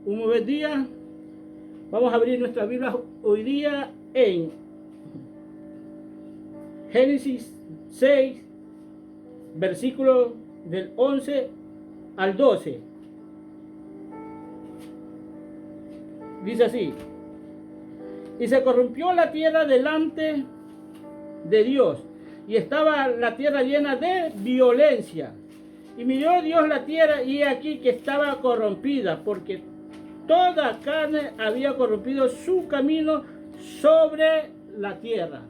un buen día. Vamos a abrir nuestra Biblia hoy día en Génesis 6, versículo del 11 al 12. Dice así: y se corrompió la tierra delante de Dios, y estaba la tierra llena de violencia. Y miró Dios la tierra, y aquí que estaba corrompida, porque toda carne había corrompido su camino sobre la tierra.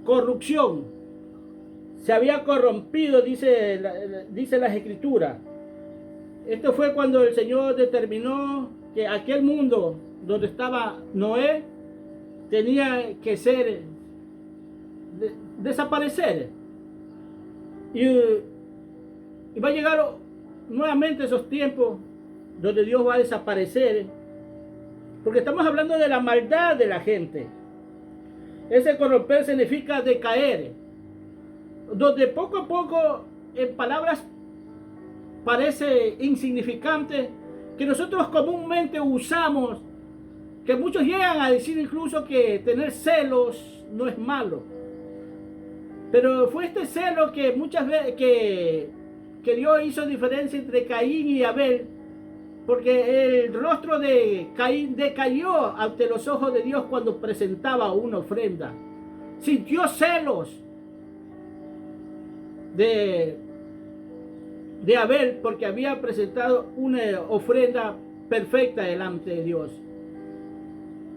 Corrupción. Se había corrompido, dice las Escrituras. Esto fue cuando el Señor determinó que aquel mundo donde estaba Noé tenía que desaparecer. Y va a llegar nuevamente esos tiempos donde Dios va a desaparecer, porque estamos hablando de la maldad de la gente. Ese corromper significa decaer, donde poco a poco, en palabras parece insignificante, que nosotros comúnmente usamos, que muchos llegan a decir incluso que tener celos no es malo. Pero fue este celo que muchas veces que Dios hizo diferencia entre Caín y Abel, porque el rostro de Caín decayó ante los ojos de Dios cuando presentaba una ofrenda. Sintió celos de Abel porque había presentado una ofrenda perfecta delante de Dios.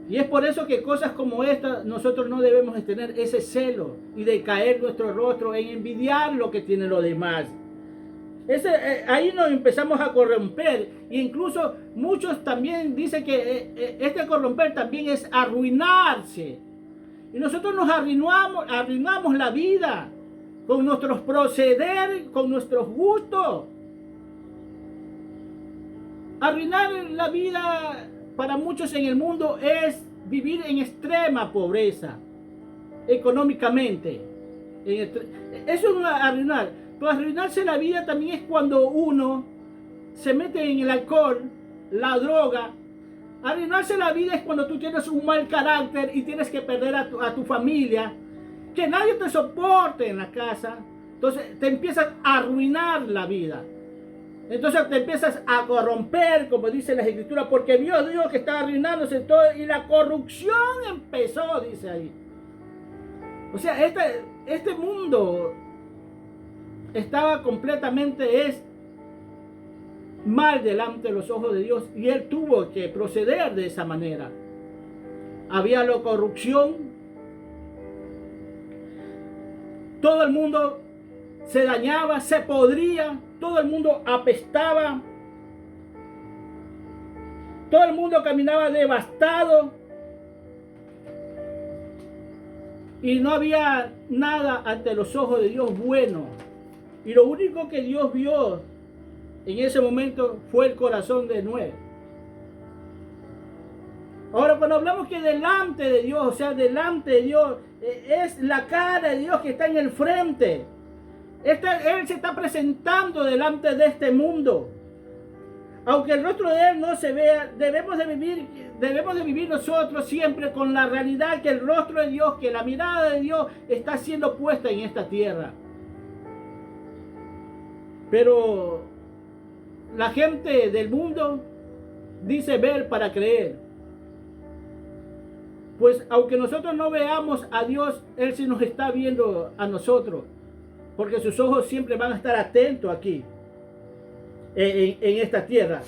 Y es por eso que cosas como esta nosotros no debemos de tener ese celo y de caer nuestro rostro en envidiar lo que tienen los demás. Ahí nos empezamos a corromper, e incluso muchos también dicen que este corromper también es arruinarse. Y nosotros nos arruinamos la vida con nuestros proceder, con nuestros gustos. Arruinar la vida para muchos en el mundo es vivir en extrema pobreza económicamente. Eso es arruinar. Pero arruinarse la vida también es cuando uno se mete en el alcohol, la droga. Arruinarse la vida es cuando tú tienes un mal carácter y tienes que perder a tu familia, que nadie te soporte en la casa. Entonces te empiezas a arruinar la vida. Entonces te empiezas a corromper, como dice las Escrituras, porque vio Dios que estaba arruinándose todo y la corrupción empezó, dice ahí. O sea, este mundo estaba completamente mal delante de los ojos de Dios, y Él tuvo que proceder de esa manera. Había la corrupción, todo el mundo se dañaba, se podría, todo el mundo apestaba, todo el mundo caminaba devastado, y no había nada ante los ojos de Dios bueno. Y lo único que Dios vio en ese momento fue el corazón de Noé. Ahora, cuando hablamos que delante de Dios, o sea, delante de Dios, es la cara de Dios que está en el frente. Él se está presentando delante de este mundo. Aunque el rostro de Él no se vea, debemos de vivir nosotros siempre con la realidad que el rostro de Dios, que la mirada de Dios está siendo puesta en esta tierra. Pero la gente del mundo dice ver para creer. Pues aunque nosotros no veamos a Dios, Él sí nos está viendo a nosotros, porque sus ojos siempre van a estar atentos aquí, en esta tierra.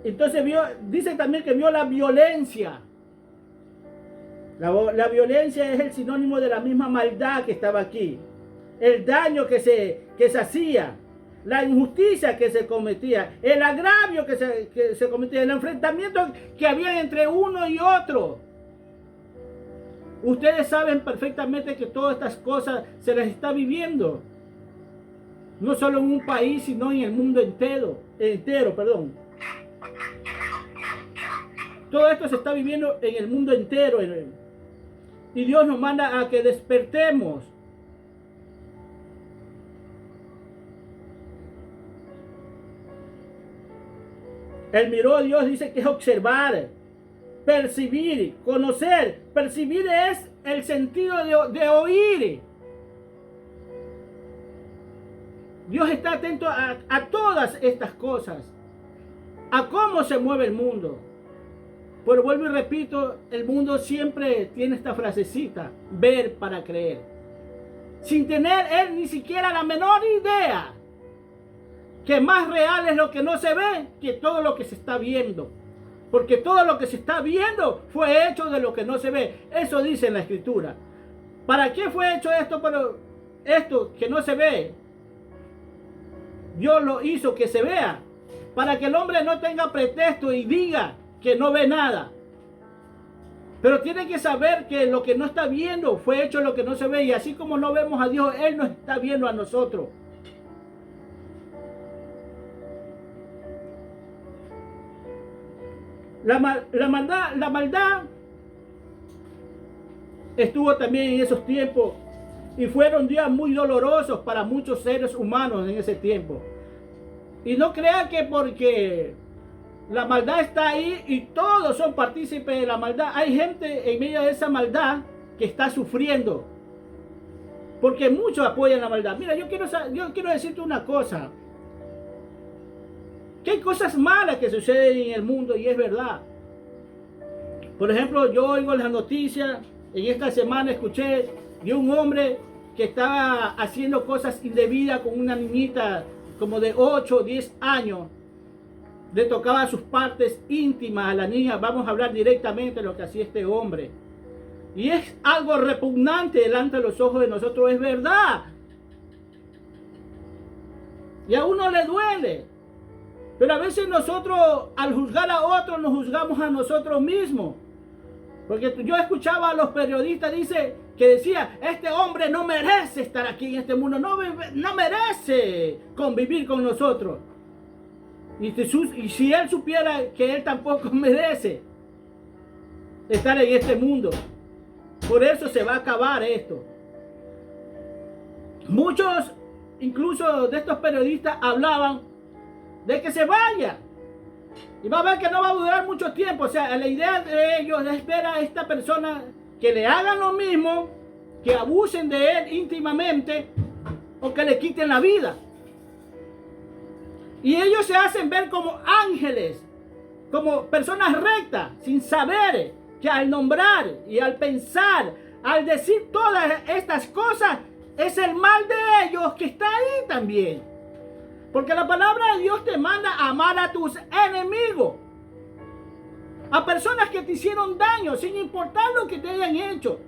Entonces dice también que vio la violencia. La violencia es el sinónimo de la misma maldad que estaba aquí. El daño que se hacía, la injusticia que se cometía, el agravio que se cometía, el enfrentamiento que había entre uno y otro. Ustedes saben perfectamente que todas estas cosas se las está viviendo, no solo en un país, sino en el mundo entero. Todo esto se está viviendo en el mundo entero. Y Dios nos manda a que despertemos. Él miró a Dios, dice que es observar, percibir, conocer. Percibir es el sentido de oír. Dios está atento a todas estas cosas, a cómo se mueve el mundo. Pero vuelvo y repito, el mundo siempre tiene esta frasecita: ver para creer. Sin tener él ni siquiera la menor idea que más real es lo que no se ve que todo lo que se está viendo. Porque todo lo que se está viendo fue hecho de lo que no se ve. Eso dice en la Escritura. ¿Para qué fue hecho esto? Pero esto que no se ve, Dios lo hizo que se vea. Para que el hombre no tenga pretexto y diga que no ve nada. Pero tiene que saber que lo que no está viendo fue hecho lo que no se ve. Y así como no vemos a Dios, Él nos está viendo a nosotros. La maldad estuvo también en esos tiempos. Y fueron días muy dolorosos para muchos seres humanos en ese tiempo. Y no crean que porque la maldad está ahí y todos son partícipes de la maldad. Hay gente en medio de esa maldad que está sufriendo. Porque muchos apoyan la maldad. Mira, yo quiero decirte una cosa. Que hay cosas malas que suceden en el mundo y es verdad. Por ejemplo, yo oigo las noticias. En esta semana escuché de un hombre que estaba haciendo cosas indebidas con una niñita como de 8 o 10 años. Le tocaba sus partes íntimas a la niña. Vamos a hablar directamente de lo que hacía este hombre. Y es algo repugnante delante de los ojos de nosotros, es verdad. Y a uno le duele. Pero a veces nosotros, al juzgar a otros, nos juzgamos a nosotros mismos. Porque yo escuchaba a los periodistas que decía, este hombre no merece estar aquí en este mundo, no merece convivir con nosotros. Y si él supiera que él tampoco merece estar en este mundo. Por eso se va a acabar esto. Muchos, incluso de estos periodistas, hablaban de que se vaya. Y va a ver que no va a durar mucho tiempo. O sea, la idea de ellos es ver a esta persona que le hagan lo mismo, que abusen de él íntimamente o que le quiten la vida. Y ellos se hacen ver como ángeles, como personas rectas, sin saber que al nombrar y al pensar, al decir todas estas cosas, es el mal de ellos que está ahí también. Porque la palabra de Dios te manda a amar a tus enemigos, a personas que te hicieron daño, sin importar lo que te hayan hecho.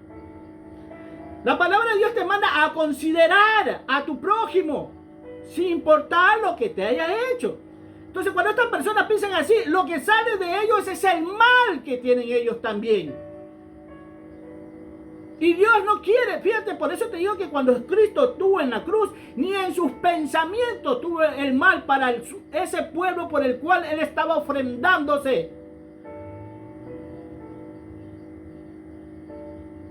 La palabra de Dios te manda a considerar a tu prójimo, sin importar lo que te haya hecho. Entonces, cuando estas personas piensan así, lo que sale de ellos es el mal que tienen ellos también. Y Dios no quiere, fíjate, por eso te digo que cuando Cristo estuvo en la cruz, ni en sus pensamientos tuvo el mal para ese pueblo por el cual Él estaba ofrendándose.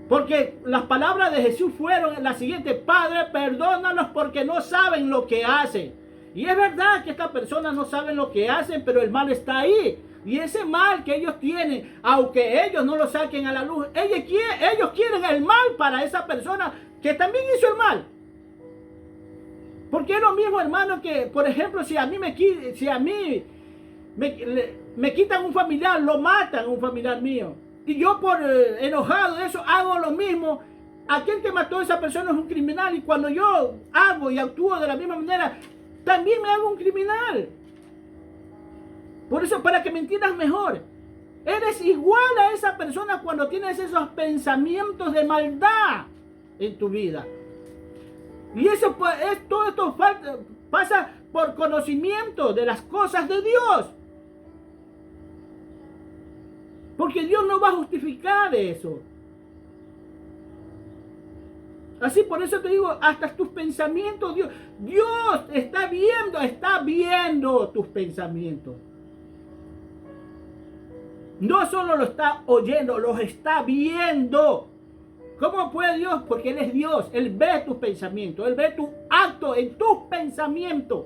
Porque las palabras de Jesús fueron las siguientes: Padre, perdónalos porque no saben lo que hacen. Y es verdad que estas personas no saben lo que hacen, pero el mal está ahí. Y ese mal que ellos tienen, aunque ellos no lo saquen a la luz, ellos quieren el mal para esa persona que también hizo el mal. Porque es lo mismo, hermano, que, por ejemplo, si a mí me quitan un familiar, lo matan a un familiar mío, y yo por enojado de eso hago lo mismo, aquel que mató a esa persona es un criminal, y cuando yo hago y actúo de la misma manera, también me hago un criminal. Por eso, para que me entiendas mejor, eres igual a esa persona cuando tienes esos pensamientos de maldad en tu vida. Y eso, todo esto pasa por conocimiento de las cosas de Dios. Porque Dios no va a justificar eso. Así, por eso te digo, hasta tus pensamientos, Dios está viendo tus pensamientos. No solo lo está oyendo, los está viendo. ¿Cómo puede Dios? Porque Él es Dios. Él ve tus pensamientos. Él ve tu acto en tus pensamientos.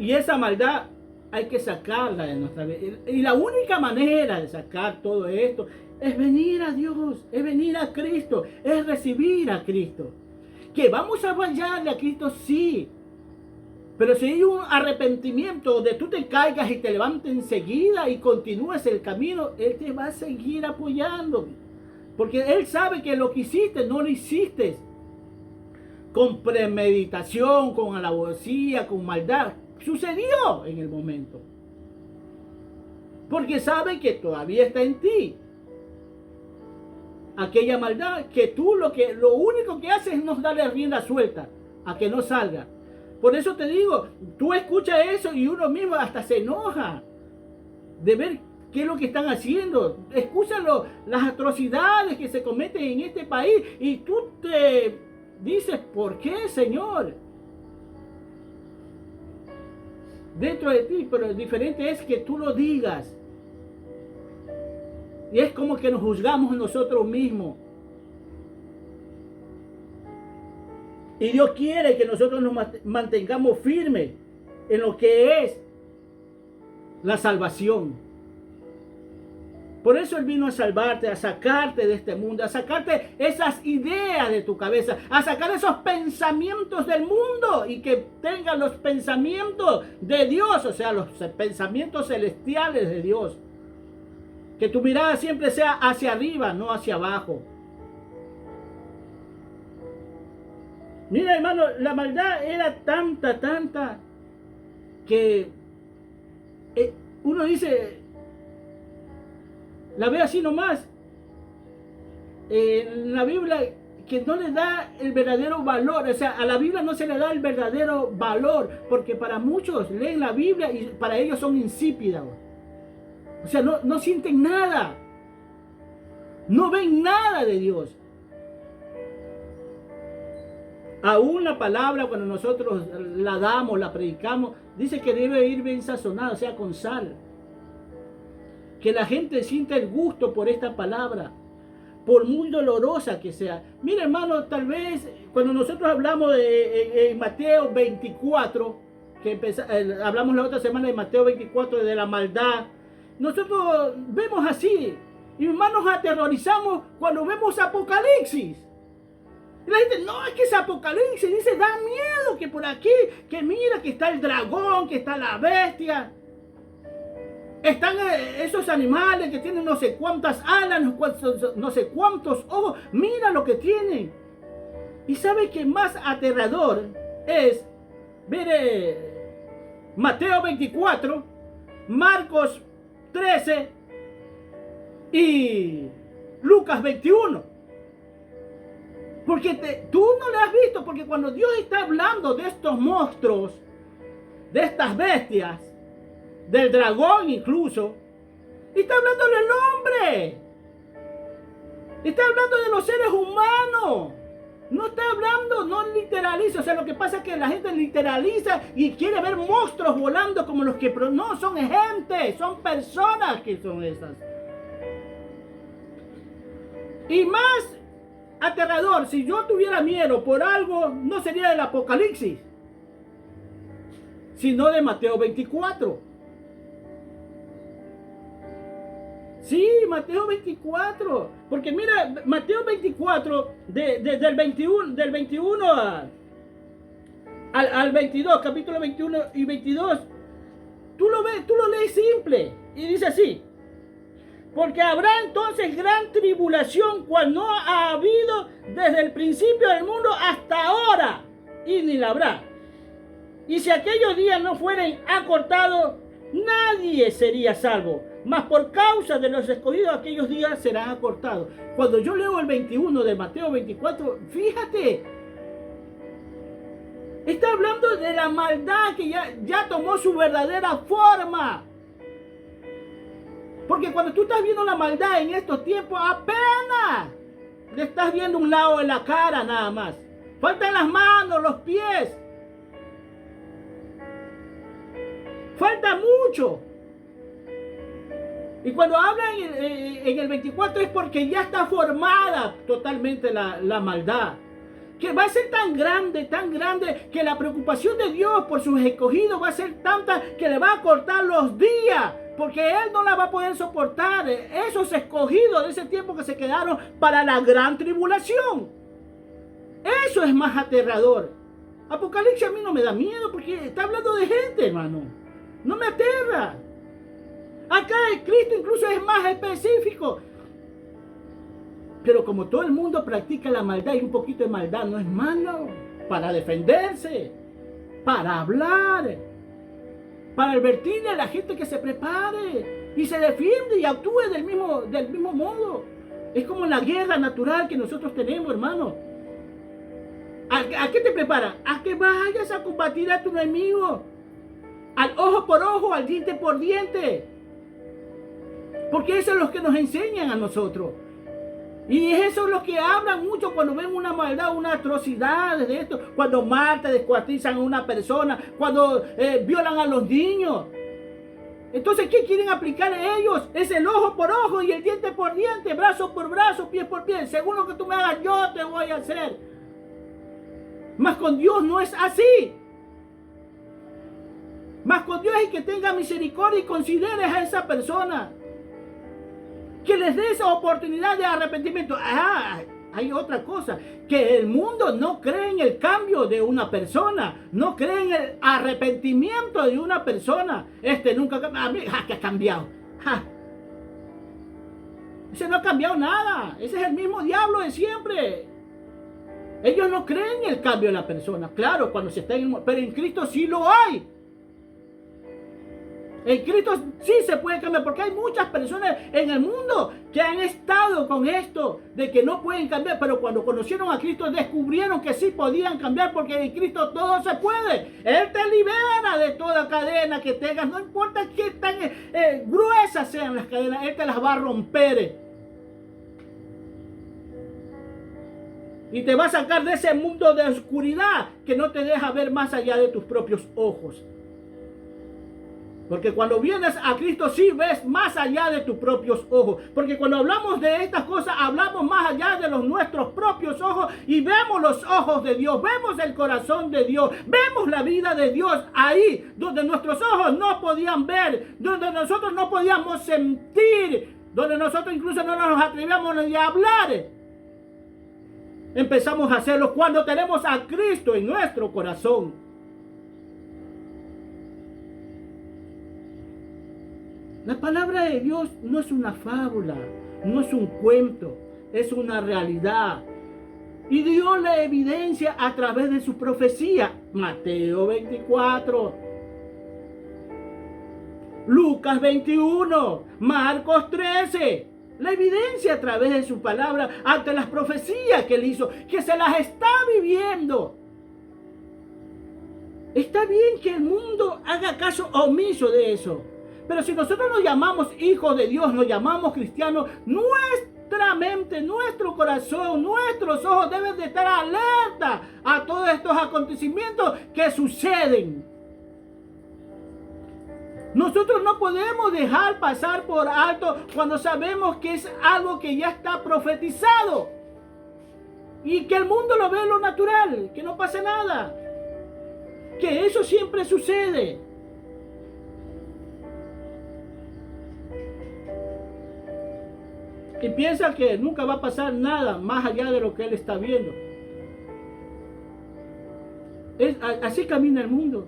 Y esa maldad hay que sacarla de nuestra vida. Y la única manera de sacar todo esto es venir a Dios, es venir a Cristo, es recibir a Cristo. Que vamos a fallarle a Cristo, sí. Pero si hay un arrepentimiento donde tú te caigas y te levantes enseguida y continúes el camino, Él te va a seguir apoyando. Porque Él sabe que lo que hiciste no lo hiciste con premeditación, con alevosía, con maldad. Sucedió en el momento. Porque sabe que todavía está en ti aquella maldad, que tú lo único que haces es no darle rienda suelta a que no salga. Por eso te digo, tú escuchas eso y uno mismo hasta se enoja de ver qué es lo que están haciendo. Escuchan las atrocidades que se cometen en este país y tú te dices, ¿por qué, Señor? Dentro de ti, pero lo diferente es que tú lo digas. Y es como que nos juzgamos nosotros mismos. Y Dios quiere que nosotros nos mantengamos firmes en lo que es la salvación. Por eso Él vino a salvarte, a sacarte de este mundo, a sacarte esas ideas de tu cabeza, a sacar esos pensamientos del mundo y que tengan los pensamientos de Dios, o sea, los pensamientos celestiales de Dios. Que tu mirada siempre sea hacia arriba, no hacia abajo. Mira, hermano, la maldad era tanta, que uno dice, la ve así nomás. En la Biblia, que no le da el verdadero valor, o sea, a la Biblia no se le da el verdadero valor, porque para muchos leen la Biblia y para ellos son insípidas. O sea, no sienten nada. No ven nada de Dios. Aún la palabra, cuando nosotros la damos, la predicamos, dice que debe ir bien sazonada, o sea, con sal. Que la gente sienta el gusto por esta palabra, por muy dolorosa que sea. Mira, hermano, tal vez cuando nosotros hablamos en Mateo 24, hablamos la otra semana de Mateo 24 de la maldad, nosotros vemos así, y hermanos, nos aterrorizamos cuando vemos Apocalipsis. Y la gente, no, es que es Apocalipsis, dice, da miedo que por aquí, que mira que está el dragón, que está la bestia. Están esos animales que tienen no sé cuántas alas, no sé cuántos ojos, mira lo que tienen. Y sabe que más aterrador es ver Mateo 24, Marcos 13 y Lucas 21. Porque tú no lo has visto, porque cuando Dios está hablando de estos monstruos, de estas bestias, del dragón incluso, está hablando del hombre. Está hablando de los seres humanos. No está hablando, no literaliza. O sea, lo que pasa es que la gente literaliza y quiere ver monstruos volando como los que... No, son gente, son personas que son esas. Y más aterrador, si yo tuviera miedo por algo, no sería del Apocalipsis, sino de Mateo 24. Sí, Mateo 24. Porque mira, Mateo 24, del 21 al 22, capítulo 21 y 22, tú lo lees simple. Y dice así: porque habrá entonces gran tribulación, cual no ha habido desde el principio del mundo hasta ahora, y ni la habrá. Y si aquellos días no fueren acortados, nadie sería salvo. Mas por causa de los escogidos, aquellos días serán acortados. Cuando yo leo el 21 de Mateo 24, fíjate, está hablando de la maldad que ya tomó su verdadera forma. Porque cuando tú estás viendo la maldad en estos tiempos, apenas le estás viendo un lado de la cara nada más. Faltan las manos, los pies. Falta mucho. Y cuando hablan en el 24 es porque ya está formada totalmente la maldad. que va a ser tan grande, que la preocupación de Dios por sus escogidos va a ser tanta que le va a cortar los días, porque Él no la va a poder soportar. Esos escogidos de ese tiempo que se quedaron para la gran tribulación. Eso es más aterrador. Apocalipsis a mí no me da miedo porque está hablando de gente, hermano. No me aterra. Acá Cristo incluso es más específico. Pero como todo el mundo practica la maldad, y un poquito de maldad no es malo, para defenderse, para hablar, para advertirle a la gente que se prepare y se defiende y actúe del mismo modo. Es como la guerra natural que nosotros tenemos, hermano. ¿A qué te preparan? A que vayas a combatir a tu enemigo, al ojo por ojo, al diente por diente, porque eso es lo que nos enseñan a nosotros. Y eso es lo que hablan mucho cuando ven una maldad, una atrocidad de esto. Cuando matan, descuartizan a una persona, cuando violan a los niños. Entonces, ¿qué quieren aplicar ellos? Es el ojo por ojo y el diente por diente, brazo por brazo, pie por pie. Según lo que tú me hagas, yo te voy a hacer. Mas con Dios no es así. Mas con Dios es que tenga misericordia y consideres a esa persona, que les dé esa oportunidad de arrepentimiento. Hay otra cosa, que el mundo no cree en el cambio de una persona, no cree en el arrepentimiento de una persona. Nunca que ha cambiado. Ese no ha cambiado nada, ese es el mismo diablo de siempre. Ellos no creen en el cambio de la persona. Claro, cuando se está pero en Cristo sí lo hay. En Cristo sí se puede cambiar, porque hay muchas personas en el mundo que han estado con esto de que no pueden cambiar, pero cuando conocieron a Cristo descubrieron que sí podían cambiar, porque en Cristo todo se puede. Él te libera de toda cadena que tengas, no importa qué tan gruesas sean las cadenas, Él te las va a romper. Y te va a sacar de ese mundo de oscuridad que no te deja ver más allá de tus propios ojos. Porque cuando vienes a Cristo sí ves más allá de tus propios ojos. Porque cuando hablamos de estas cosas, hablamos más allá de nuestros propios ojos y vemos los ojos de Dios, vemos el corazón de Dios, vemos la vida de Dios ahí, donde nuestros ojos no podían ver, donde nosotros no podíamos sentir, donde nosotros incluso no nos atrevíamos ni a hablar. Empezamos a hacerlo cuando tenemos a Cristo en nuestro corazón. La palabra de Dios no es una fábula, no es un cuento, es una realidad. Y Dios la evidencia a través de su profecía. Mateo 24, Lucas 21, Marcos 13. La evidencia a través de su palabra ante las profecías que él hizo, que se las está viviendo. Está bien que el mundo haga caso omiso de eso. Pero si nosotros nos llamamos hijos de Dios, nos llamamos cristianos, nuestra mente, nuestro corazón, nuestros ojos deben de estar alerta a todos estos acontecimientos que suceden. Nosotros no podemos dejar pasar por alto cuando sabemos que es algo que ya está profetizado y que el mundo lo ve en lo natural, que no pasa nada, que eso siempre sucede. Y piensa que nunca va a pasar nada más allá de lo que él está viendo. Así camina el mundo.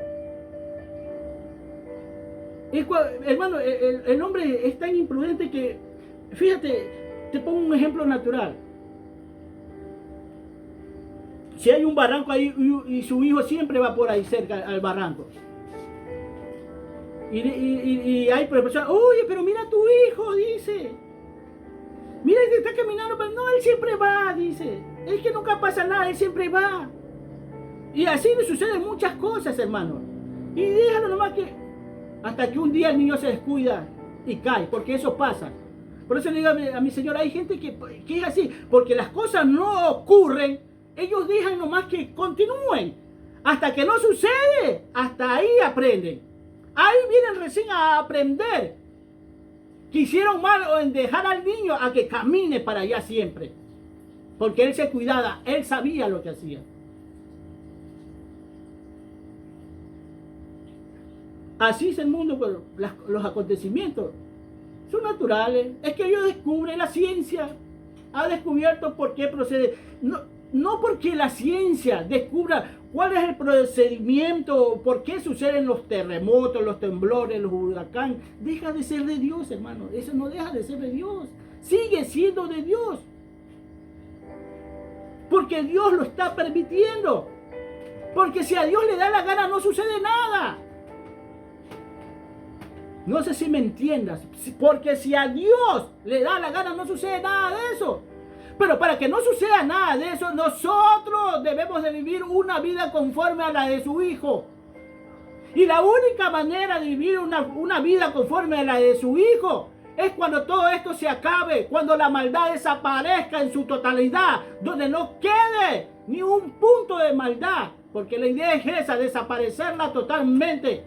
Hermano, el hombre es tan imprudente que, fíjate, te pongo un ejemplo natural. Si hay un barranco ahí y su hijo siempre va por ahí cerca al barranco. Y hay personas, oye, pero mira a tu hijo, dice. Mira que está caminando, pero no, él siempre va, dice. Es que nunca pasa nada, él siempre va. Y así le suceden muchas cosas, hermano. Y déjalo nomás que hasta que un día el niño se descuida y cae, porque eso pasa. Por eso le digo a mi señora, hay gente que es así, porque las cosas no ocurren, ellos dejan nomás que continúen. Hasta que no sucede, hasta ahí aprenden. Ahí vienen recién a aprender que hicieron mal en dejar al niño a que camine para allá siempre. Porque él se cuidaba, él sabía lo que hacía. Así es el mundo con los acontecimientos. Son naturales. Es que ellos descubren, la ciencia ha descubierto por qué procede. No porque la ciencia descubra cuál es el procedimiento, por qué suceden los terremotos, los temblores, los huracanes. Deja de ser de Dios, hermano. Eso no deja de ser de Dios. Sigue siendo de Dios. Porque Dios lo está permitiendo. Porque si a Dios le da la gana no sucede nada. No sé si me entiendas. Porque si a Dios le da la gana no sucede nada de eso. Pero para que no suceda nada de eso, nosotros debemos de vivir una vida conforme a la de su Hijo. Y la única manera de vivir una vida conforme a la de su Hijo es cuando todo esto se acabe, cuando la maldad desaparezca en su totalidad, donde no quede ni un punto de maldad, porque la idea es esa, desaparecerla totalmente.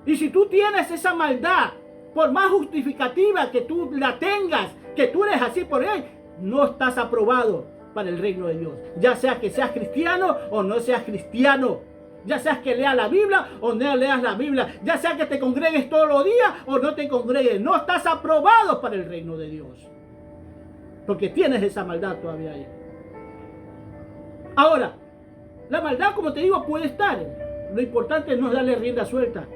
Y si tú tienes esa maldad, por más justificativa que tú la tengas, que tú eres así por él, no estás aprobado para el reino de Dios. Ya sea que seas cristiano o no seas cristiano. Ya sea que leas la Biblia o no leas la Biblia. Ya sea que te congregues todos los días o no te congregues. No estás aprobado para el reino de Dios. Porque tienes esa maldad todavía ahí. Ahora, la maldad, como te digo, puede estar. Lo importante no es darle rienda suelta.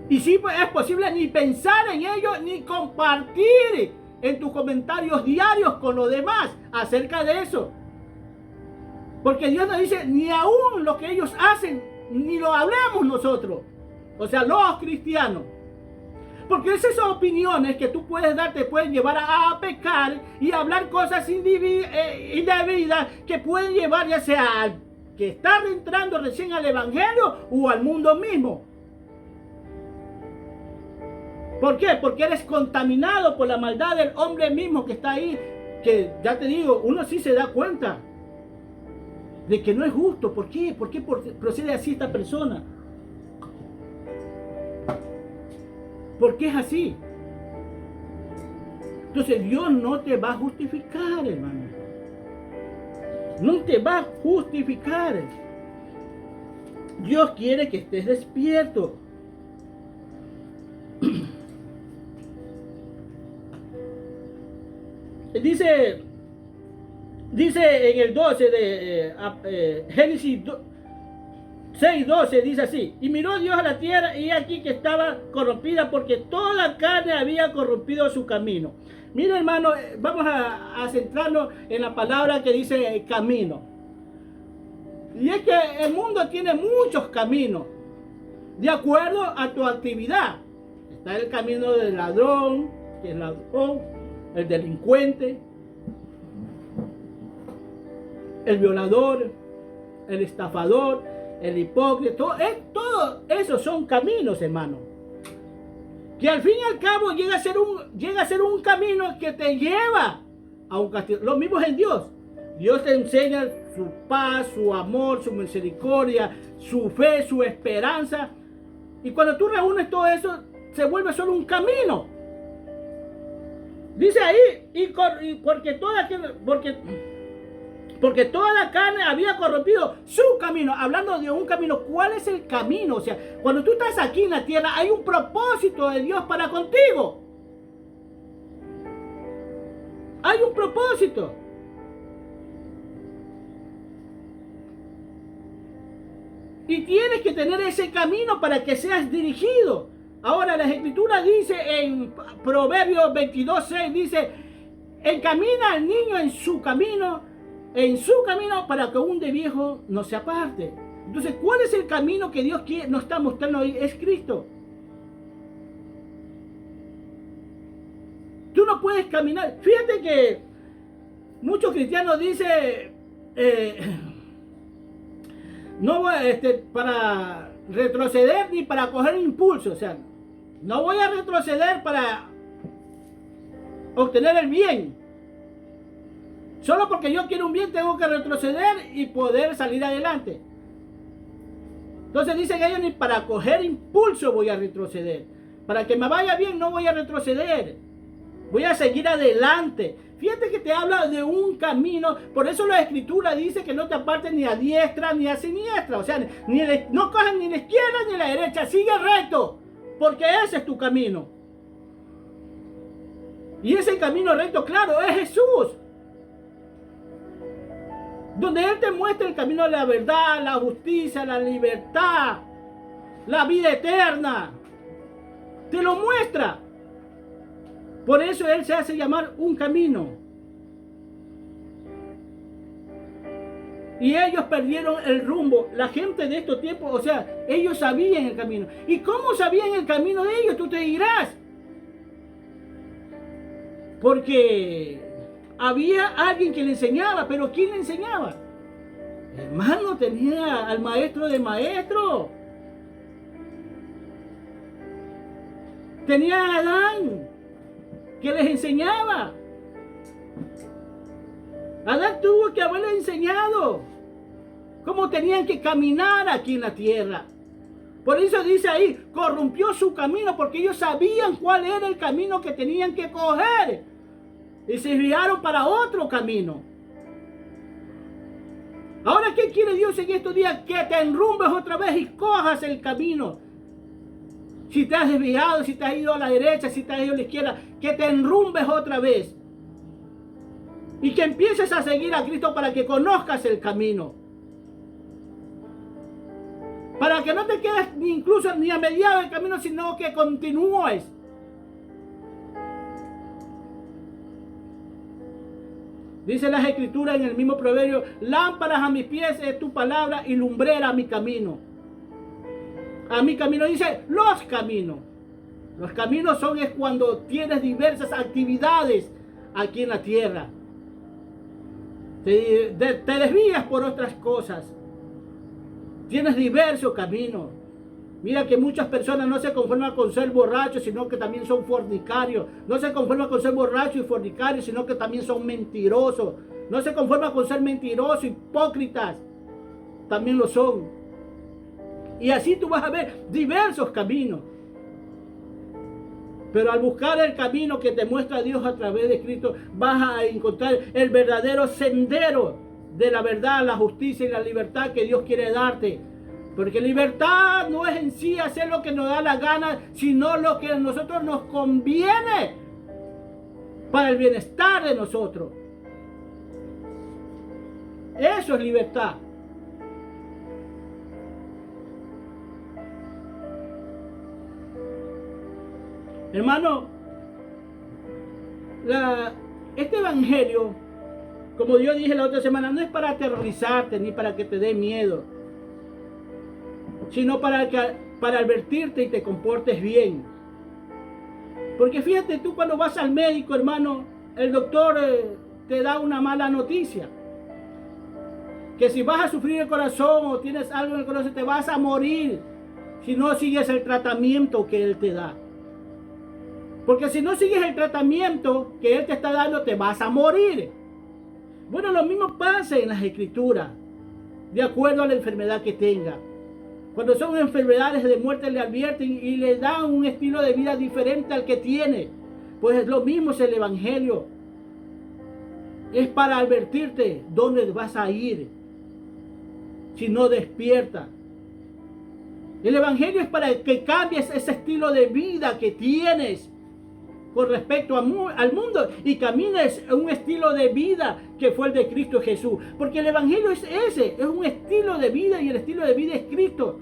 Y si es posible ni pensar en ello, ni compartir en tus comentarios diarios con los demás acerca de eso. Porque Dios nos dice, ni aún lo que ellos hacen, ni lo hablamos nosotros. O sea, los cristianos. Porque esas opiniones que tú puedes dar te pueden llevar a pecar y a hablar cosas indebidas que pueden llevar ya sea al que está entrando recién al evangelio o al mundo mismo. ¿Por qué? Porque eres contaminado por la maldad del hombre mismo que está ahí. Que ya te digo, uno sí se da cuenta de que no es justo. ¿Por qué? ¿Por qué procede así esta persona? ¿Por qué es así? Entonces Dios no te va a justificar, hermano. No te va a justificar. Dios quiere que estés despierto. Dice en el 12 de Génesis 6:12, dice así: y miró Dios a la tierra y aquí que estaba corrompida porque toda carne había corrompido su camino. Mira, hermano, vamos a centrarnos en la palabra que dice camino. Y es que el mundo tiene muchos caminos de acuerdo a tu actividad. Está el camino del ladrón, que es ladrón, el delincuente, el violador, el estafador, el hipócrita. Todos esos son caminos, hermano, que al fin y al cabo llega a ser un camino que te lleva a un castigo. Lo mismo es en Dios. Dios te enseña su paz, su amor, su misericordia, su fe, su esperanza. Y cuando tú reúnes todo eso, se vuelve solo un camino. Dice ahí, porque toda la carne había corrompido su camino. Hablando de un camino, ¿cuál es el camino? O sea, cuando tú estás aquí en la tierra, hay un propósito de Dios para contigo. Hay un propósito. Y tienes que tener ese camino para que seas dirigido. Ahora la Escritura dice en Proverbios 22:6, dice: encamina al niño en su camino para que aún de viejo no se aparte. Entonces, ¿cuál es el camino que Dios nos está mostrando hoy? Es Cristo. Tú no puedes caminar. Fíjate que muchos cristianos dicen, no voy para retroceder ni para coger impulso. O sea, no voy a retroceder para obtener el bien. Solo porque yo quiero un bien tengo que retroceder y poder salir adelante. Entonces dicen ellos, ni para coger impulso voy a retroceder. Para que me vaya bien no voy a retroceder. Voy a seguir adelante. Fíjate que te habla de un camino. Por eso la Escritura dice que no te apartes ni a diestra ni a siniestra. O sea, no cojas ni la izquierda ni la derecha. Sigue recto. Porque ese es tu camino. Y ese camino recto, claro, es Jesús. Donde Él te muestra el camino de la verdad, la justicia, la libertad, la vida eterna. Te lo muestra. Por eso Él se hace llamar un camino. Y ellos perdieron el rumbo. La gente de estos tiempos, o sea, ellos sabían el camino. ¿Y cómo sabían el camino de ellos? Tú te dirás. Porque había alguien que le enseñaba, pero ¿quién le enseñaba? Hermano, tenía al maestro de maestros. Tenía a Adán, que les enseñaba. Adán tuvo que haberles enseñado cómo tenían que caminar aquí en la tierra. Por eso dice ahí, corrompió su camino, porque ellos sabían cuál era el camino que tenían que coger. Y se desviaron para otro camino. Ahora, ¿qué quiere Dios en estos días? Que te enrumbes otra vez y cojas el camino. Si te has desviado, si te has ido a la derecha, si te has ido a la izquierda, que te enrumbes otra vez. Y que empieces a seguir a Cristo para que conozcas el camino. Para que no te quedes incluso ni a mediado del camino, sino que continúes. Dice las Escrituras en el mismo proverbio, lámparas a mis pies es tu palabra y lumbrera a mi camino. A mi camino dice los caminos. Los caminos es cuando tienes diversas actividades aquí en la tierra. Te desvías por otras cosas. Tienes diversos caminos. Mira que muchas personas no se conforman con ser borrachos, sino que también son fornicarios. No se conforman con ser borrachos y fornicarios, sino que también son mentirosos. No se conforman con ser mentirosos, hipócritas. También lo son. Y así tú vas a ver diversos caminos. Pero al buscar el camino que te muestra Dios a través de Cristo, vas a encontrar el verdadero sendero de la verdad, la justicia y la libertad que Dios quiere darte. Porque libertad no es en sí hacer lo que nos da la gana, sino lo que a nosotros nos conviene para el bienestar de nosotros. Eso es libertad. Hermano, este evangelio, como yo dije la otra semana, no es para aterrorizarte ni para que te dé miedo, sino para advertirte y te comportes bien. Porque fíjate tú, cuando vas al médico, hermano, el doctor te da una mala noticia. Que si vas a sufrir el corazón o tienes algo en el corazón, te vas a morir si no sigues el tratamiento que él te da. Porque si no sigues el tratamiento que él te está dando, te vas a morir. Bueno, lo mismo pasa en las Escrituras, de acuerdo a la enfermedad que tenga. Cuando son enfermedades de muerte, le advierten y le dan un estilo de vida diferente al que tiene. Pues lo mismo es el evangelio. Es para advertirte dónde vas a ir si no despiertas. El evangelio es para que cambies ese estilo de vida que tienes con respecto al mundo y camines en un estilo de vida que fue el de Cristo Jesús. Porque el evangelio es ese, es un estilo de vida y el estilo de vida es Cristo.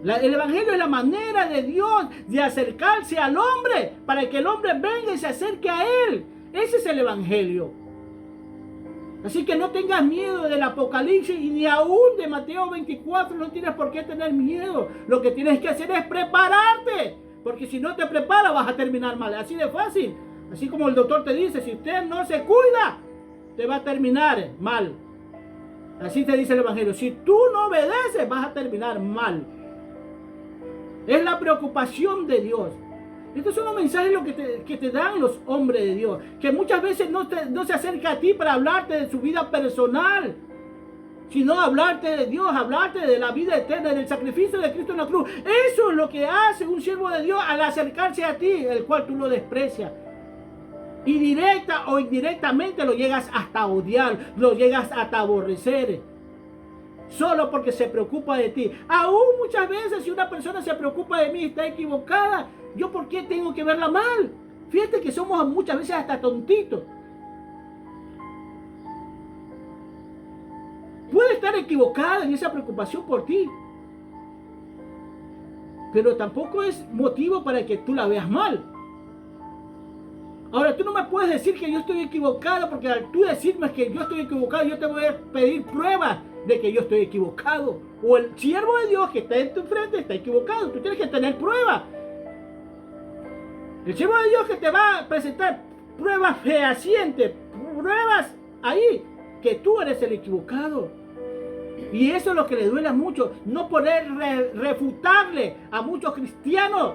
El evangelio es la manera de Dios de acercarse al hombre para que el hombre venga y se acerque a él. Ese es el evangelio. Así que no tengas miedo del Apocalipsis y ni aún de Mateo 24, no tienes por qué tener miedo. Lo que tienes que hacer es prepararte, porque si no te preparas vas a terminar mal. Así de fácil. Así como el doctor te dice, si usted no se cuida, te va a terminar mal. Así te dice el evangelio. Si tú no obedeces, vas a terminar mal. Es la preocupación de Dios. Estos son los mensajes que te dan los hombres de Dios, que muchas veces no se acerca a ti para hablarte de su vida personal, sino hablarte de Dios, hablarte de la vida eterna, del sacrificio de Cristo en la cruz. Eso es lo que hace un siervo de Dios al acercarse a ti, el cual tú lo desprecias. Y directa o indirectamente lo llegas hasta odiar, lo llegas hasta aborrecer. Solo porque se preocupa de ti. Aún muchas veces si una persona se preocupa de mí, está equivocada, ¿yo por qué tengo que verla mal? Fíjate que somos muchas veces hasta tontitos. Puede estar equivocada en esa preocupación por ti, pero tampoco es motivo para que tú la veas mal. Ahora, tú no me puedes decir que yo estoy equivocado, porque al tú decirme que yo estoy equivocado, yo te voy a pedir pruebas de que yo estoy equivocado. O el siervo de Dios que está en tu frente está equivocado. Tú tienes que tener pruebas. El siervo de Dios que te va a presentar pruebas fehacientes, pruebas ahí, que tú eres el equivocado. Y eso es lo que le duele mucho, no poder refutarle a muchos cristianos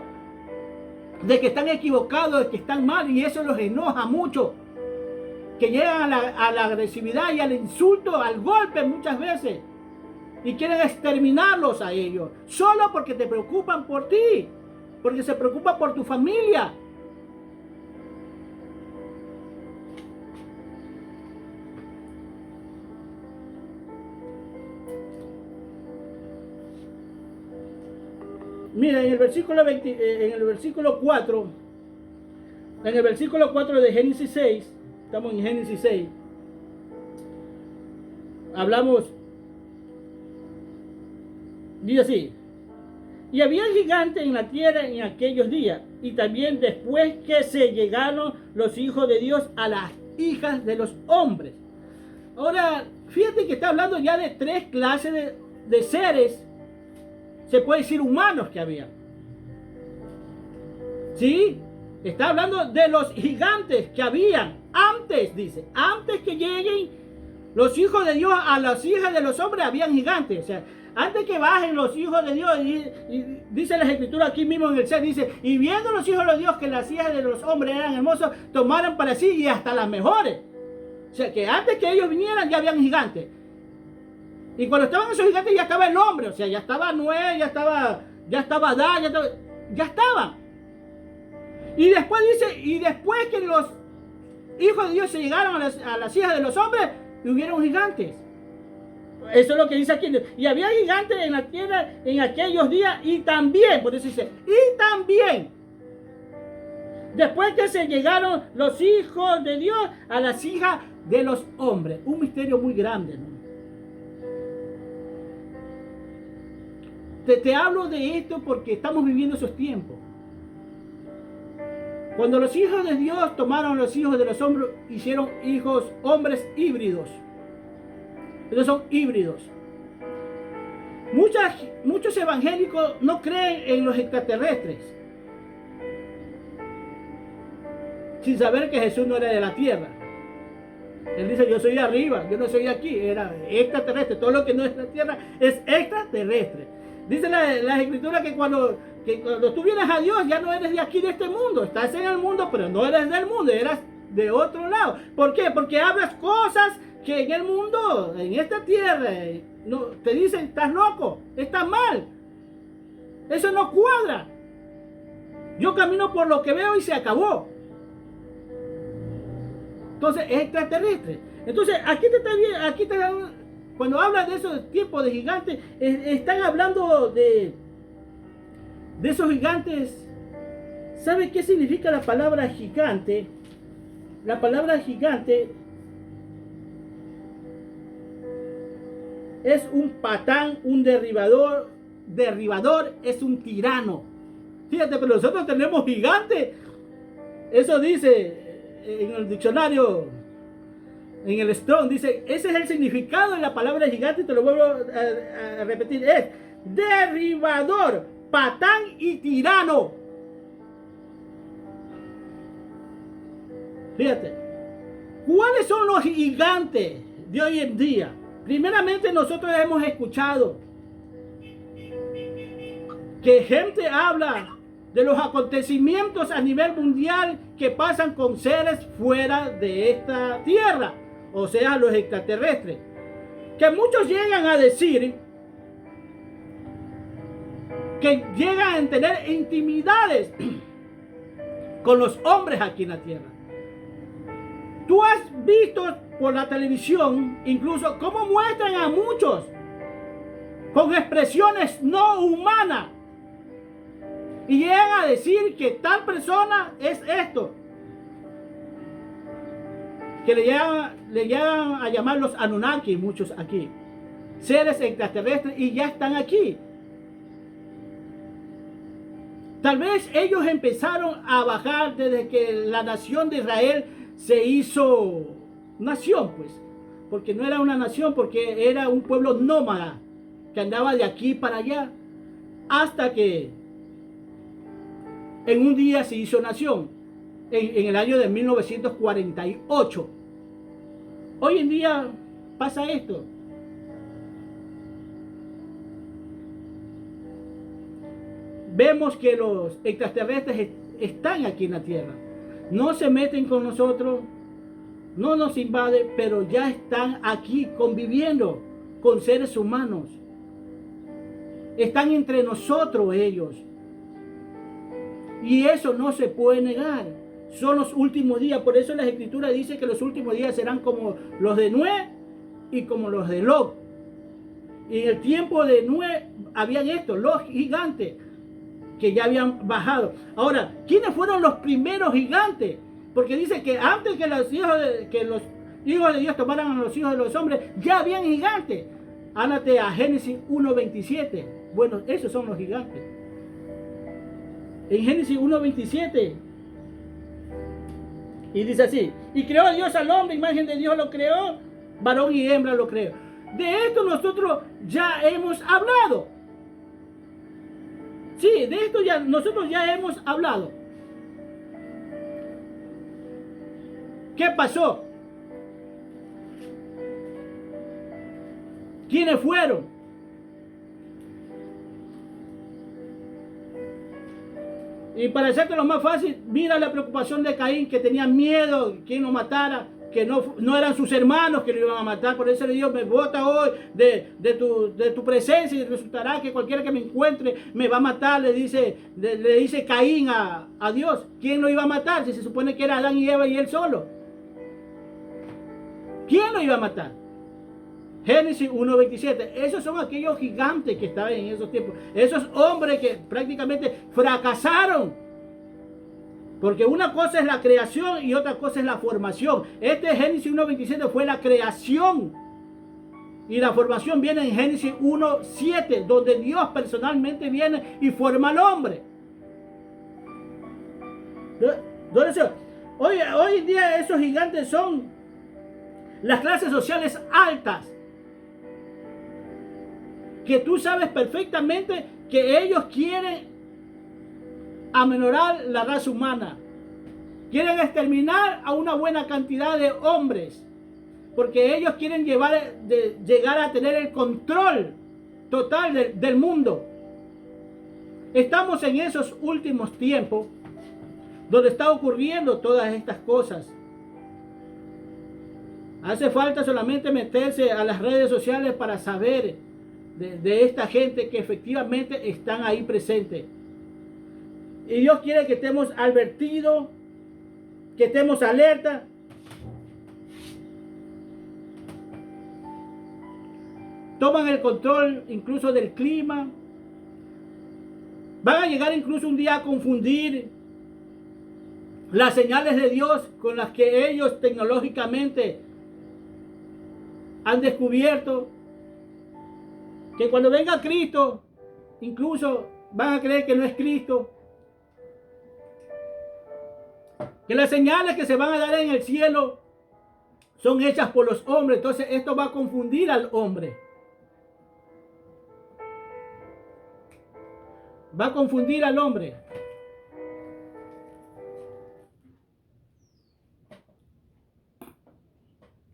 de que están equivocados, de que están mal, y eso los enoja mucho, que llegan a la agresividad y al insulto, al golpe muchas veces, y quieren exterminarlos a ellos, solo porque te preocupan por ti, porque se preocupan por tu familia. Mira, en el versículo 4, en el versículo 4 de Génesis 6, estamos en Génesis 6, hablamos, dice así: y había gigantes en la tierra en aquellos días, y también después que se llegaron los hijos de Dios a las hijas de los hombres. Ahora, fíjate que está hablando ya de tres clases de seres, se puede decir humanos, que había. ¿Sí? Está hablando de los gigantes que habían antes, dice, antes que lleguen los hijos de Dios a las hijas de los hombres, habían gigantes. O sea, antes que bajen los hijos de Dios, y dice la escritura aquí mismo en el 6, dice: y viendo los hijos de Dios que las hijas de los hombres eran hermosas, tomaron para sí y hasta las mejores. O sea, que antes que ellos vinieran ya habían gigantes. Y cuando estaban esos gigantes ya estaba el hombre, o sea, ya estaba Noé, ya estaba Adán, ya estaban. Y después dice, y después que los hijos de Dios se llegaron a las hijas de los hombres, hubieron gigantes. Eso es lo que dice aquí. Y había gigantes en la tierra en aquellos días, y también, por eso dice, y también, después que se llegaron los hijos de Dios a las hijas de los hombres. Un misterio muy grande, ¿no? Te hablo de esto porque estamos viviendo esos tiempos. Cuando los hijos de Dios tomaron los hijos de los hombres, hicieron hijos, hombres híbridos. Ellos son híbridos. Muchos evangélicos no creen en los extraterrestres, sin saber que Jesús no era de la tierra. Él dice: yo soy de arriba, yo no soy de aquí. Era extraterrestre. Todo lo que no es de la tierra es extraterrestre. Dice la escritura que cuando tú vienes a Dios, ya no eres de aquí, de este mundo. Estás en el mundo, pero no eres del mundo, eres de otro lado. ¿Por qué? Porque hablas cosas que en el mundo, en esta tierra, no, te dicen: estás loco, estás mal. Eso no cuadra. Yo camino por lo que veo y se acabó. Entonces, es extraterrestre. Entonces, aquí te dan. Cuando hablan de esos tiempos de gigantes, están hablando de esos gigantes. ¿Sabe qué significa la palabra gigante? La palabra gigante es un patán, un derribador, es un tirano. Fíjate, pero nosotros tenemos gigante. Eso dice en el diccionario. En el Strong dice, ese es el significado de la palabra gigante, te lo vuelvo a repetir, es derribador, patán y tirano. Fíjate, ¿cuáles son los gigantes de hoy en día? Primeramente, nosotros hemos escuchado que gente habla de los acontecimientos a nivel mundial que pasan con seres fuera de esta tierra, o sea, los extraterrestres. que muchos llegan a decir que llegan a tener intimidades con los hombres aquí en la tierra. Tú has visto por la televisión incluso cómo muestran a muchos con expresiones no humanas y llegan a decir que tal persona es esto, que le llegan a llamar los Anunnaki, muchos aquí, seres extraterrestres, y ya están aquí. Tal vez ellos empezaron a bajar desde que la nación de Israel se hizo nación, pues, porque no era una nación, porque era un pueblo nómada que andaba de aquí para allá, hasta que en un día se hizo nación, en el año de 1948. Hoy en día pasa esto. Vemos que los extraterrestres están aquí en la tierra. No se meten con nosotros, no nos invaden, pero ya están aquí conviviendo con seres humanos. Están entre nosotros ellos. Y eso no se puede negar. Son los últimos días. Por eso las escrituras dicen que los últimos días serán como los de Noé y como los de Lot. Y en el tiempo de Noé habían estos, los gigantes, que ya habían bajado. Ahora, ¿quiénes fueron los primeros gigantes? Porque dice que antes que los hijos de Dios tomaran a los hijos de los hombres, ya habían gigantes. Ándate a Génesis 1:27. Bueno, esos son los gigantes. En Génesis 1:27. Y dice así: y creó Dios al hombre, imagen de Dios lo creó, varón y hembra lo creó. De esto nosotros ya hemos hablado. Sí, de esto nosotros ya hemos hablado. ¿Qué pasó? ¿Quiénes fueron? Y para hacerte lo más fácil, mira la preocupación de Caín, que tenía miedo que lo matara, que no eran sus hermanos que lo iban a matar. Por eso le dijo: me bota hoy de tu presencia, y resultará que cualquiera que me encuentre me va a matar. Le dice Caín a Dios. ¿Quién lo iba a matar? Si se supone que era Adán y Eva y él solo. ¿Quién lo iba a matar? Génesis 1:27. Esos son aquellos gigantes que estaban en esos tiempos. Esos hombres que prácticamente fracasaron. Porque una cosa es la creación y otra cosa es la formación. Génesis 1:27 fue la creación. Y la formación viene en Génesis 1:7, donde Dios personalmente viene y forma al hombre. Entonces, hoy en día esos gigantes son las clases sociales altas, que tú sabes perfectamente que ellos quieren amenorar la raza humana, quieren exterminar a una buena cantidad de hombres, porque ellos quieren llegar a tener el control total del mundo. Estamos en esos últimos tiempos donde está ocurriendo todas estas cosas. Hace falta solamente meterse a las redes sociales para saber de esta gente que efectivamente están ahí presentes. Y Dios quiere que estemos advertidos, que estemos alerta. Toman el control incluso del clima. Van a llegar incluso un día a confundir las señales de Dios con las que ellos tecnológicamente han descubierto. Que cuando venga Cristo, incluso van a creer que no es Cristo. Que las señales que se van a dar en el cielo son hechas por los hombres. Entonces esto va a confundir al hombre. Va a confundir al hombre.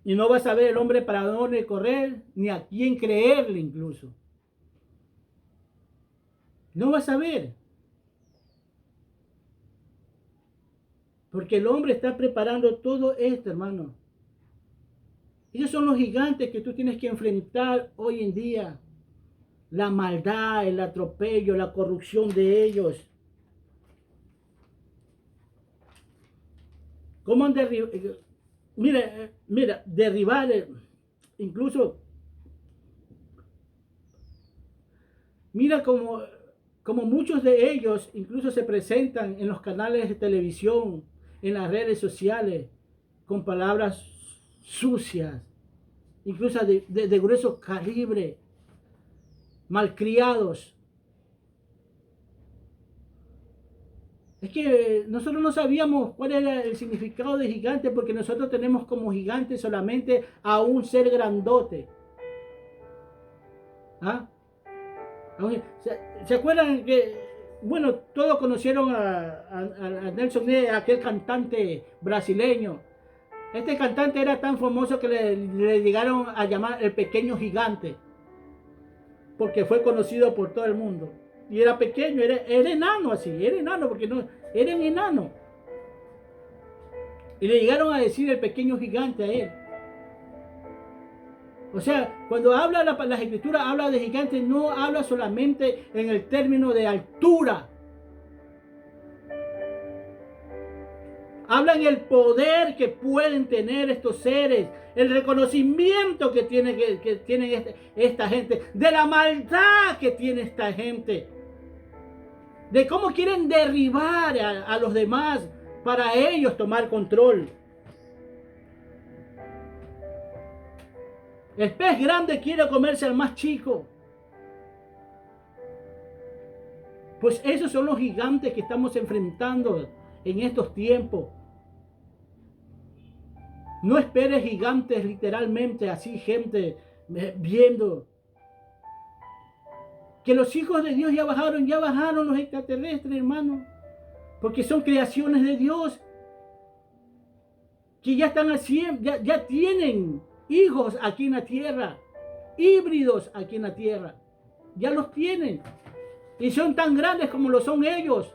Y no va a saber el hombre para dónde correr, ni a quién creerle incluso. No va a saber. Porque el hombre está preparando todo esto, hermano. Ellos son los gigantes que tú tienes que enfrentar hoy en día. La maldad, el atropello, la corrupción de ellos. ¿Cómo han derribado? Mira, derribar, incluso, mira como muchos de ellos incluso se presentan en los canales de televisión, en las redes sociales, con palabras sucias, incluso de grueso calibre, malcriados. Es que nosotros no sabíamos cuál era el significado de gigante, porque nosotros tenemos como gigante solamente a un ser grandote. ¿Ah? ¿Se acuerdan que, bueno, todos conocieron a Nelson Ned, aquel cantante brasileño? Este cantante era tan famoso que le llegaron a llamar el pequeño gigante, porque fue conocido por todo el mundo. Y era pequeño, era enano así, era enano porque no, era un enano. Y le llegaron a decir el pequeño gigante a él. O sea, cuando habla las escrituras, habla de gigante, no habla solamente en el término de altura. Habla en el poder que pueden tener estos seres, el reconocimiento que tiene esta gente, de la maldad que tiene esta gente, de cómo quieren derribar a los demás para ellos tomar control. El pez grande quiere comerse al más chico. Pues esos son los gigantes que estamos enfrentando en estos tiempos. No esperes gigantes literalmente, así gente viendo. Que los hijos de Dios ya bajaron los extraterrestres, hermano. Porque son creaciones de Dios. Que ya están haciendo, ya tienen hijos aquí en la tierra. Híbridos aquí en la tierra. Ya los tienen. Y son tan grandes como lo son ellos.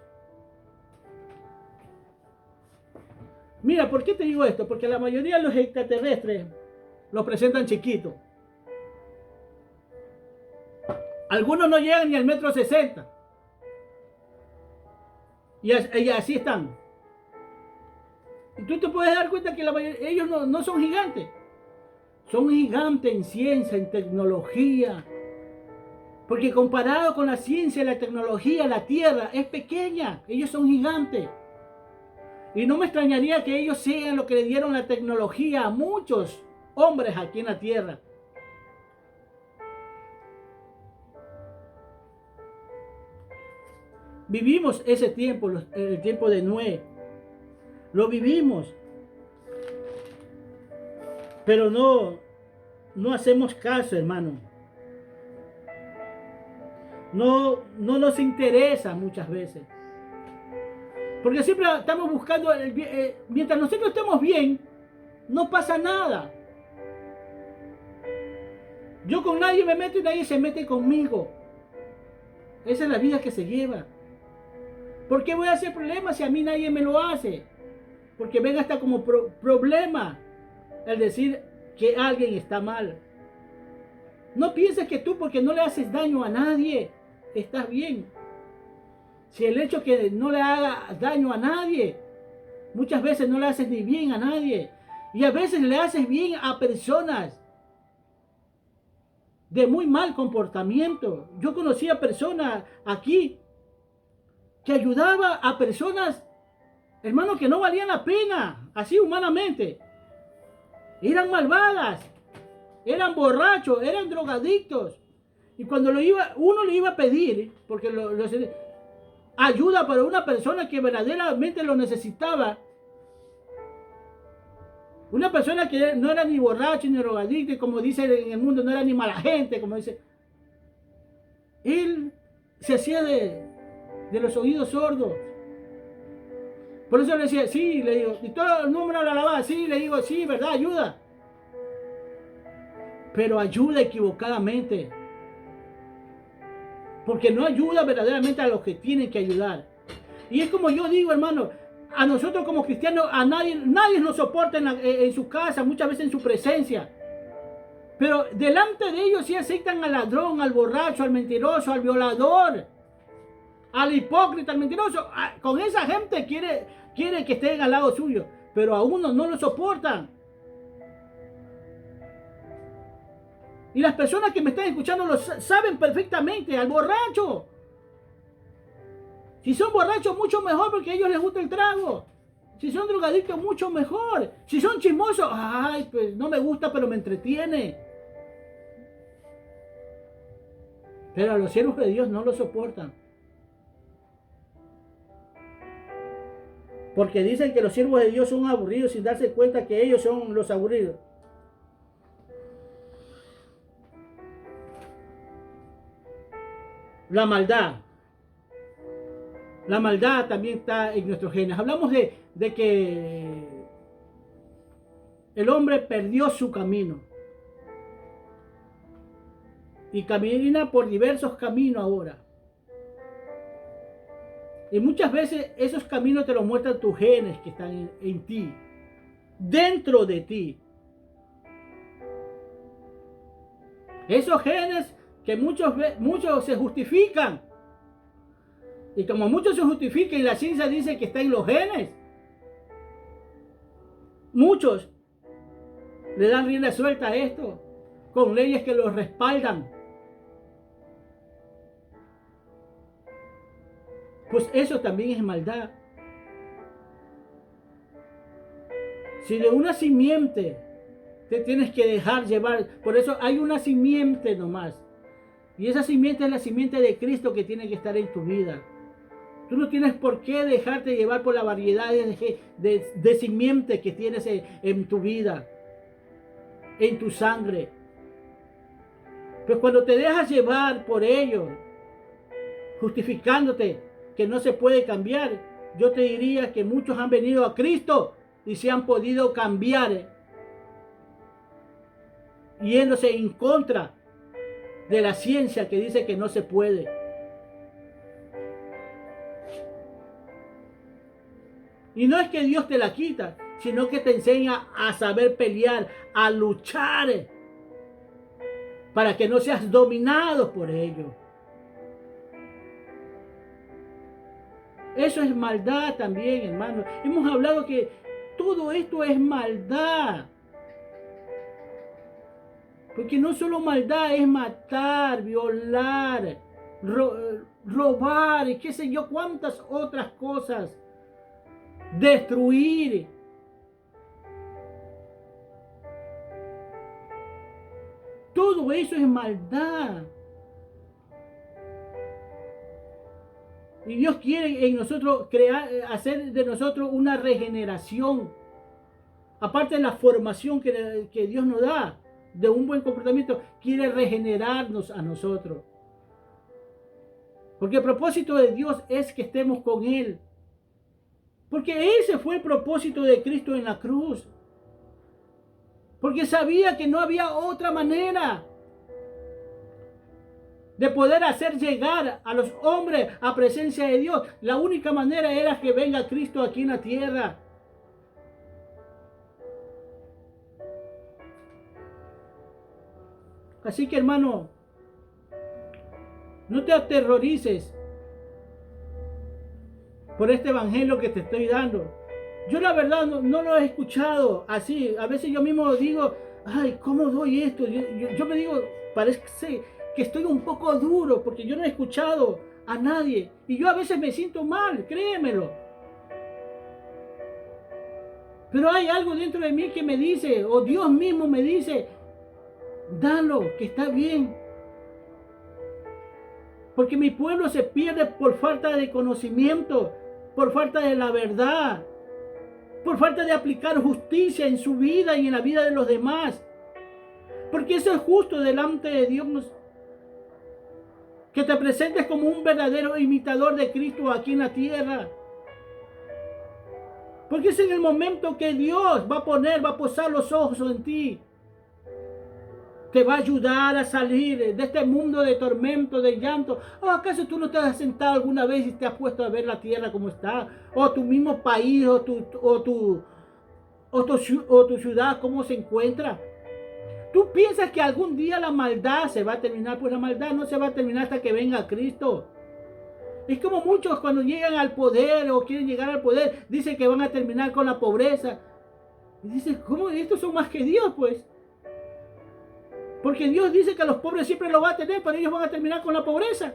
Mira, ¿por qué te digo esto? Porque la mayoría de los extraterrestres los presentan chiquitos. Algunos no llegan ni al 1,60 m. Y así están. Y tú te puedes dar cuenta que ellos no son gigantes. Son gigantes en ciencia, en tecnología. Porque comparado con la ciencia y la tecnología, la Tierra es pequeña. Ellos son gigantes. Y no me extrañaría que ellos sean lo que le dieron la tecnología a muchos hombres aquí en la Tierra. Vivimos ese tiempo, el tiempo de Noé. Lo vivimos. Pero no hacemos caso, hermano. No nos interesa muchas veces. Porque siempre estamos buscando, mientras nosotros estemos bien, no pasa nada. Yo con nadie me meto y nadie se mete conmigo. Esa es la vida que se lleva. ¿Por qué voy a hacer problemas si a mí nadie me lo hace? Porque ven hasta como problema el decir que alguien está mal. No pienses que tú, porque no le haces daño a nadie, estás bien. Si el hecho que no le haga daño a nadie, muchas veces no le haces ni bien a nadie. Y a veces le haces bien a personas de muy mal comportamiento. Yo conocí a personas aquí que ayudaba a personas, hermano, que no valían la pena, así humanamente. Eran malvadas, eran borrachos, eran drogadictos. Y cuando uno le iba a pedir, porque ayuda para una persona que verdaderamente lo necesitaba, una persona que no era ni borracho ni drogadicto, como dice en el mundo, no era ni mala gente, como dice, él se hacía de los oídos sordos. Por eso le decía, sí, le digo, y todo el número la alababa, sí, le digo, sí, verdad, ayuda. Pero ayuda equivocadamente. Porque no ayuda verdaderamente a los que tienen que ayudar. Y es como yo digo, hermano, a nosotros como cristianos, a nadie nos soporta en su casa, muchas veces en su presencia. Pero delante de ellos sí aceptan al ladrón, al borracho, al mentiroso, al violador, al hipócrita, al mentiroso. Con esa gente quiere que estén al lado suyo, pero a uno no lo soportan. Y las personas que me están escuchando lo saben perfectamente. Al borracho, si son borrachos, mucho mejor, porque a ellos les gusta el trago. Si son drogadictos, mucho mejor. Si son chismosos, ay, pues no me gusta, pero me entretiene. Pero a los siervos de Dios no lo soportan. Porque dicen que los siervos de Dios son aburridos sin darse cuenta que ellos son los aburridos. La maldad. La maldad también está en nuestros genes. Hablamos de que el hombre perdió su camino. Y camina por diversos caminos ahora. Y muchas veces esos caminos te los muestran tus genes que están en ti. Dentro de ti. Esos genes que muchos se justifican. Y como muchos se justifican y la ciencia dice que está en los genes, muchos le dan rienda suelta a esto, con leyes que los respaldan. Pues eso también es maldad. Si de una simiente te tienes que dejar llevar, por eso hay una simiente nomás. Y esa simiente es la simiente de Cristo que tiene que estar en tu vida. Tú no tienes por qué dejarte llevar por la variedad de simiente que tienes en tu vida, en tu sangre. Pues cuando te dejas llevar por ello, justificándote que no se puede cambiar, yo te diría que muchos han venido a Cristo y se han podido cambiar, yéndose en contra de la ciencia que dice que no se puede. Y no es que Dios te la quita, sino que te enseña a saber pelear, a luchar, para que no seas dominado por ello. Eso es maldad también, hermano. Hemos hablado que todo esto es maldad. Porque no solo maldad es matar, violar, robar y qué sé yo, cuántas otras cosas. Destruir. Todo eso es maldad. Y Dios quiere en nosotros hacer de nosotros una regeneración. Aparte de la formación que Dios nos da de un buen comportamiento, quiere regenerarnos a nosotros. Porque el propósito de Dios es que estemos con Él. Porque ese fue el propósito de Cristo en la cruz. Porque sabía que no había otra manera de poder hacer llegar a los hombres a presencia de Dios. La única manera era que venga Cristo aquí en la tierra. Así que, hermano, no te aterrorices por este evangelio que te estoy dando. Yo la verdad no lo he escuchado así. A veces yo mismo digo, ay, ¿cómo doy esto? Yo me digo, parece que estoy un poco duro porque yo no he escuchado a nadie. Y yo a veces me siento mal, créemelo. Pero hay algo dentro de mí que me dice, o Dios mismo me dice, dalo, que está bien. Porque mi pueblo se pierde por falta de conocimiento, por falta de la verdad, por falta de aplicar justicia en su vida y en la vida de los demás. Porque eso es justo delante de Dios, que te presentes como un verdadero imitador de Cristo aquí en la tierra. Porque es en el momento que Dios va a posar los ojos en ti. Te va a ayudar a salir de este mundo de tormento, de llanto. ¿O acaso tú no te has sentado alguna vez y te has puesto a ver la tierra como está? O tu mismo país, o tu ciudad, cómo se encuentra. ¿Tú piensas que algún día la maldad se va a terminar? Pues la maldad no se va a terminar hasta que venga Cristo. Es como muchos cuando llegan al poder o quieren llegar al poder, dicen que van a terminar con la pobreza. Y dicen, ¿cómo? Estos son más que Dios, pues. Porque Dios dice que a los pobres siempre lo va a tener, pero ellos van a terminar con la pobreza.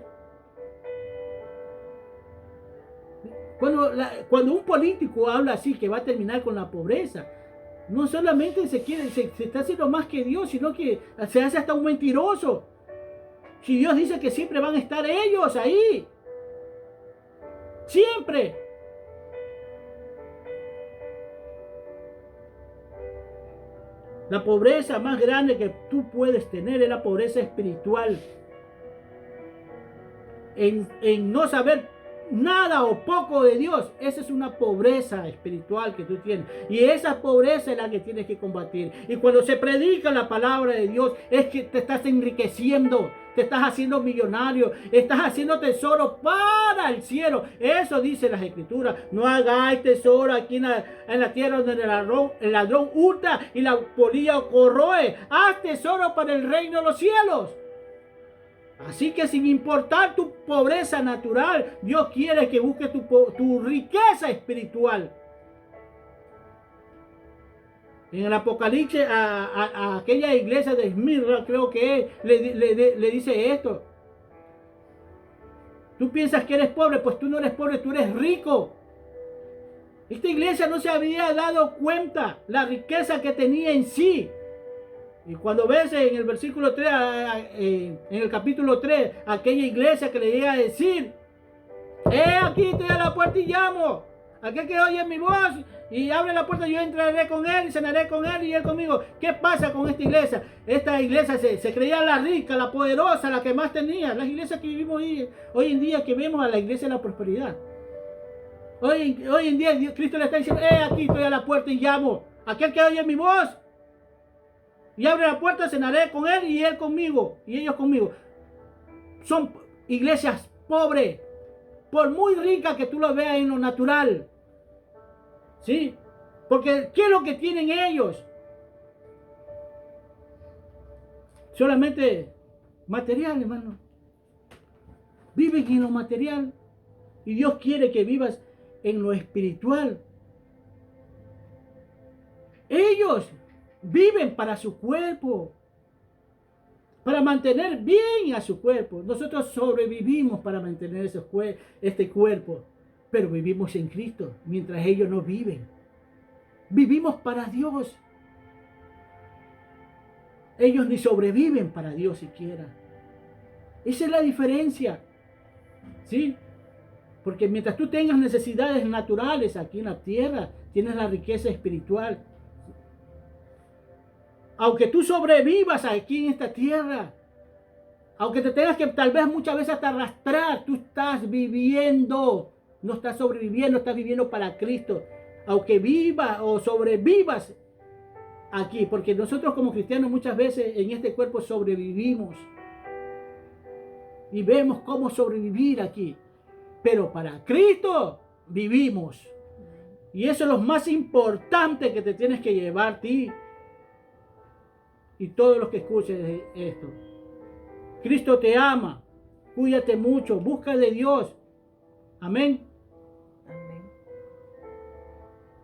Cuando un político habla así, que va a terminar con la pobreza, no solamente se está haciendo más que Dios, sino que se hace hasta un mentiroso. Si Dios dice que siempre van a estar ellos ahí. Siempre. La pobreza más grande que tú puedes tener es la pobreza espiritual. En no saber nada o poco de Dios. Esa es una pobreza espiritual que tú tienes. Y esa pobreza es la que tienes que combatir. Y cuando se predica la palabra de Dios, es que te estás enriqueciendo. Te estás haciendo millonario. Estás haciendo tesoro para el cielo. Eso dice las escrituras. No hagáis tesoro aquí en la tierra donde el ladrón hurta y la polilla corroe. Haz tesoro para el reino de los cielos. Así que sin importar tu pobreza natural, Dios quiere que busques tu riqueza espiritual. En el Apocalipsis a aquella iglesia de Esmirna, creo que le dice esto. Tú piensas que eres pobre, pues tú no eres pobre, tú eres rico. Esta iglesia no se había dado cuenta la riqueza que tenía en sí. Y cuando ves en el versículo 3, en el capítulo 3, aquella iglesia que le llega a decir, aquí estoy a la puerta y llamo. Aquel que oye mi voz y abre la puerta, yo entraré con él y cenaré con él y él conmigo. ¿Qué pasa con esta iglesia? Esta iglesia se creía la rica, la poderosa, la que más tenía. Las iglesias que vivimos hoy en día, que vemos a la iglesia de la prosperidad. Hoy en día Cristo le está diciendo, aquí estoy a la puerta y llamo. Aquel que oye mi voz y abre la puerta, cenaré con él y él conmigo y ellos conmigo. Son iglesias pobres, por muy ricas que tú lo veas en lo natural. ¿Sí? Porque ¿qué es lo que tienen ellos? Solamente material, hermano. Viven en lo material. Y Dios quiere que vivas en lo espiritual. Ellos viven para su cuerpo, para mantener bien a su cuerpo. Nosotros sobrevivimos para mantener este cuerpo, pero vivimos en Cristo, mientras ellos no viven. Vivimos para Dios. Ellos ni sobreviven para Dios siquiera. Esa es la diferencia. ¿Sí? Porque mientras tú tengas necesidades naturales aquí en la tierra, tienes la riqueza espiritual. Aunque tú sobrevivas aquí en esta tierra, aunque te tengas que tal vez muchas veces hasta arrastrar, tú estás viviendo, no estás sobreviviendo, estás viviendo para Cristo. Aunque vivas o sobrevivas aquí, porque nosotros como cristianos muchas veces en este cuerpo sobrevivimos y vemos cómo sobrevivir aquí, pero para Cristo vivimos. Y eso es lo más importante que te tienes que llevar a ti y todos los que escuchen esto. Cristo te ama, cuídate mucho, busca de Dios. Amén.